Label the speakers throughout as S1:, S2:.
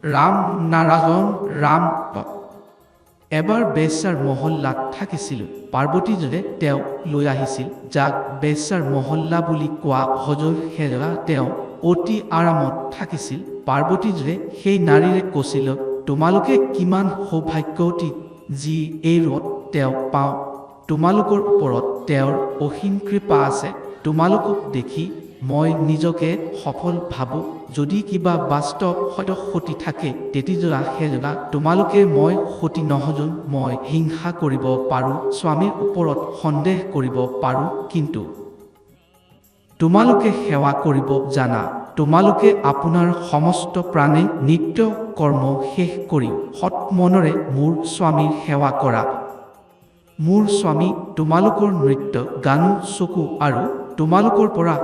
S1: ৰাম নাৰায়ণ ৰাম। এবাৰ বেশ্যাৰ মহল্লাত থাকিছিল। পাৰ্বতীজনে তেওঁক লৈ আহিছিল, যাক বেশ্যাৰ মহল্লা বুলি কোৱা হজল। সেয়া তেওঁ অতি আৰামত থাকিছিল। পাৰ্বতীজনে সেই নাৰীৰে কৈছিল, তোমালোকে কিমান সৌভাগ্যৱতী যি এই ৰূপ তেওঁক পাওঁ। তোমালোকৰ ওপৰত তেওঁৰ অসীম কৃপা আছে। তোমালোকক দেখি মই নিজকে সফল ভাবোঁ। যদি কিবা বাস্তৱ সত্য সতী থাকে তেতিয়াহ'লে সেয়া তোমালোকে মই সতী নহ'লেও মই হিংসা কৰিব পাৰোঁ, স্বামীৰ ওপৰত সন্দেহ কৰিব পাৰোঁ, কিন্তু তোমালোকে সেৱা কৰিব জানা। তোমালোকে আপোনাৰ সমস্ত প্ৰাণে নিত্য কৰ্ম শেষ কৰি সৎ মনেৰে মোৰ স্বামীৰ সেৱা কৰা। মোৰ স্বামী তোমালোকৰ নৃত্য গান চকু আৰু তোমালোকৰ পৰা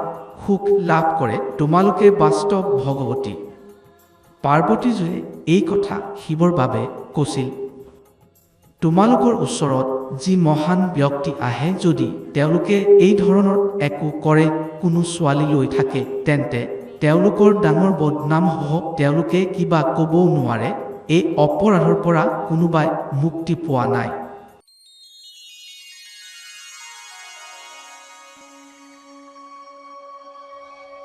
S1: সুখ লাভ কৰে। তোমালোকে বাস্তৱ ভগৱতী। পাৰ্বতীজীয়ে এই কথা শিৱৰ বাবে কৈছিল। তোমালোকৰ ওচৰত যি মহান ব্যক্তি আহে, যদি তেওঁলোকে এই ধৰণৰ একো কৰে, কোনো ছোৱালী লৈ থাকে, তেন্তে তেওঁলোকৰ ডাঙৰ বদনাম হ'ব। তেওঁলোকে কিবা ক'বও নোৱাৰে। এই অপৰাধৰ পৰা কোনোবাই মুক্তি পোৱা নাই।